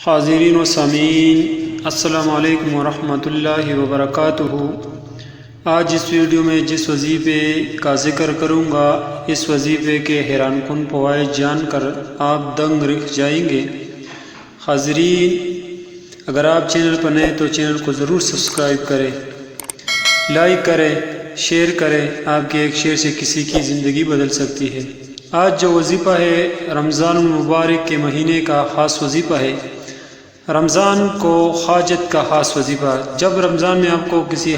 حاضرین و سامعین، السلام علیکم ورحمۃ اللہ وبرکاتہ۔ آج اس ویڈیو میں جس وظیفے کا ذکر کروں گا، اس وظیفے کے حیران کن فوائد جان کر آپ دنگ رہ جائیں گے۔ حاضرین، اگر آپ چینل پر نئے تو چینل کو ضرور سبسکرائب کریں، لائک کریں، شیئر کریں۔ آپ کے ایک شیئر سے کسی کی زندگی بدل سکتی ہے۔ آج جو وظیفہ ہے، رمضان المبارک کے مہینے کا خاص وظیفہ ہے۔ رمضان کو حاجت کا خاص وظیفہ۔ جب رمضان میں آپ کو کسی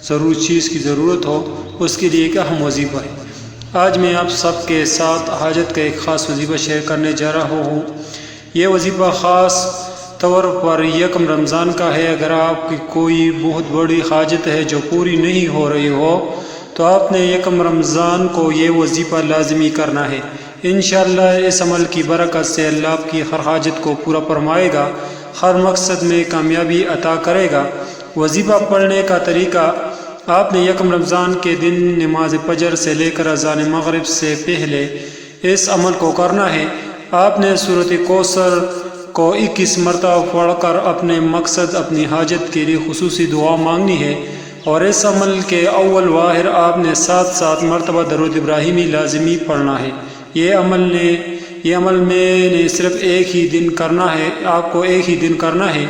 ضرور چیز کی ضرورت ہو، اس کے لیے ایک اہم وظیفہ ہے۔ آج میں آپ سب کے ساتھ حاجت کا ایک خاص وظیفہ شیئر کرنے جا رہا ہوں۔ یہ وظیفہ خاص طور پر یکم رمضان کا ہے۔ اگر آپ کی کوئی بہت بڑی حاجت ہے جو پوری نہیں ہو رہی ہو، تو آپ نے یکم رمضان کو یہ وظیفہ لازمی کرنا ہے۔ انشاءاللہ اس عمل کی برکت سے اللہ آپ کی ہر حاجت کو پورا فرمائے گا، ہر مقصد میں کامیابی عطا کرے گا۔ وظیفہ پڑھنے کا طریقہ: آپ نے یکم رمضان کے دن نماز فجر سے لے کر اذان مغرب سے پہلے اس عمل کو کرنا ہے۔ آپ نے سورۃ کوثر کو 21 مرتبہ پڑھ کر اپنے مقصد، اپنی حاجت کے لیے خصوصی دعا مانگنی ہے، اور اس عمل کے اول واہر آپ نے 7 مرتبہ درود ابراہیمی لازمی پڑھنا ہے۔ یہ عمل میں نے صرف ایک ہی دن کرنا ہے، آپ کو ایک ہی دن کرنا ہے۔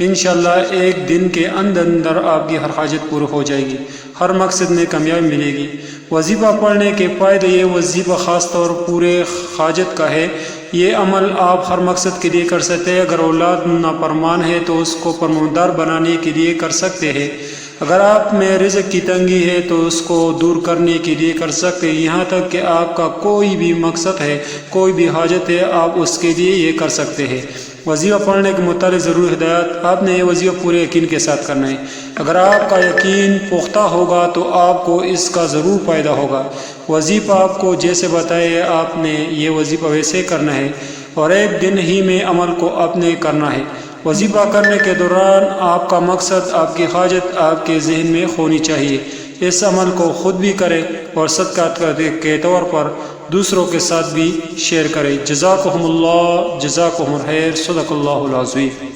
انشاءاللہ ایک دن کے اندر آپ کی ہر حاجت پورا ہو جائے گی، ہر مقصد میں کامیابی ملے گی۔ وظیفہ پڑھنے کے فائدے: یہ وظیفہ خاص طور پورے حاجت کا ہے۔ یہ عمل آپ ہر مقصد کے لیے کر سکتے ہیں۔ اگر اولاد نافرمان ہے تو اس کو فرمانبردار بنانے کے لیے کر سکتے ہیں۔ اگر آپ میں رزق کی تنگی ہے تو اس کو دور کرنے کے لیے کر سکتے ہیں۔ یہاں تک کہ آپ کا کوئی بھی مقصد ہے، کوئی بھی حاجت ہے، آپ اس کے لیے یہ کر سکتے ہیں۔ وظیفہ پڑھنے کے متعلق ضرور ہدایات: آپ نے یہ وظیفہ پورے یقین کے ساتھ کرنا ہے۔ اگر آپ کا یقین پختہ ہوگا تو آپ کو اس کا ضرور فائدہ ہوگا۔ وظیفہ آپ کو جیسے بتائے، آپ نے یہ وظیفہ ویسے کرنا ہے، اور ایک دن ہی میں عمل کو آپ نے کرنا ہے۔ وظیفہ کرنے کے دوران آپ کا مقصد، آپ کی حاجت آپ کے ذہن میں ہونی چاہیے۔ اس عمل کو خود بھی کریں اور صدقہ کے طور پر دوسروں کے ساتھ بھی شیئر کریں۔ جزاکم اللہ، جزاکم الخیر، صدق اللہ العظیم۔